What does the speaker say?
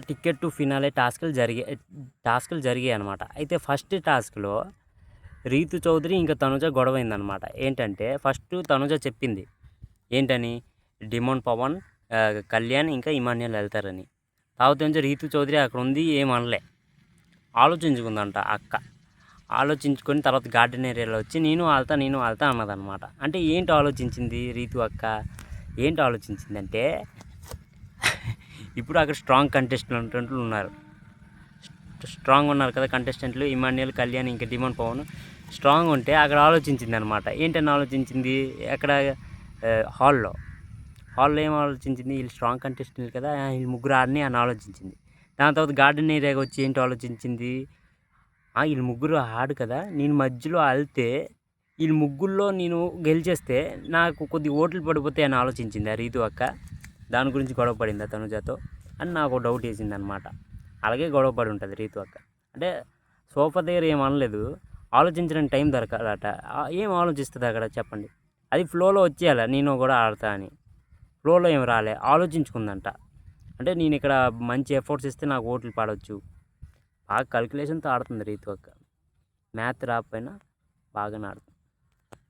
Ticket to finale టాస్క్లు జరిగాయి అనమాట. అయితే ఫస్ట్ టాస్క్‌లో రీతు చౌదరి ఇంకా తనుజ గొడవైందనమాట. ఏంటంటే ఫస్ట్ తనుజ చెప్పింది. ఏంటని? డిమోన్ పవన్, కళ్యాణ్ ఇంకా ఇమాన్యుల్ వెళ్తారని. తర్వాత నుంచి రీతు చౌదరి అక్కడ ఉంది, ఏమనలే. ఆలోచించుకుందంట అక్క. ఆలోచించుకొని తర్వాత గార్డెన్ ఏరియాలో వచ్చి నేను ఆళ్తా అన్నదనమాట. అంటే ఏంటి ఆలోచించింది రీతు అక్క? ఏంటి ఆలోచించిందంటే ఇప్పుడు అక్కడ స్ట్రాంగ్ కంటెస్టెంట్లు ఉన్నారు. స్ట్రాంగ్ ఉన్నారు కదా కంటెస్టెంట్లు, ఇమాన్యుల్, కళ్యాణ్ ఇంకా డిమోన్ పవన్ స్ట్రాంగ్ ఉంటే అక్కడ ఆలోచించింది అనమాట. ఏంటని ఆలోచించింది? అక్కడ హాల్లో ఏం ఆలోచించింది? వీళ్ళు స్ట్రాంగ్ కంటెస్టెంట్లు కదా, వీళ్ళు ముగ్గురు ఆడని అని ఆలోచించింది. దాని తర్వాత గార్డెన్ ఏరియాకి వచ్చి ఏంటి ఆలోచించింది? వీళ్ళు ముగ్గురు ఆడు కదా, నేను మధ్యలో వెళ్తే వీళ్ళు ముగ్గురులో నేను గెలిచేస్తే నాకు కొద్ది ఓట్లు పడిపోతాయి అని ఆలోచించింది ఆ రీతు అక్క. దాని గురించి గొడవ పడిందా తనుజతో అని నాకు డౌట్ వేసింది అనమాట. అలాగే గొడవ పడి ఉంటుంది రీతు అక్క. అంటే సోఫా దగ్గర ఏం అనలేదు, ఆలోచించడానికి టైం దొరకాలట. ఏం ఆలోచిస్తుంది అక్కడ చెప్పండి? అది ఫ్లోలో వచ్చేయాలి, నేను కూడా ఆడతా అని. ఫ్లోలో ఏం రాలే, ఆలోచించుకుందంట. అంటే నేను ఇక్కడ మంచి ఎఫర్ట్స్ ఇస్తే నాకు ఓట్లు పడవచ్చు. బాగా కల్కులేషన్తో ఆడుతుంది రీతు అక్క. మ్యాథ్ రాకపోయినా బాగానే ఆడుతుంది.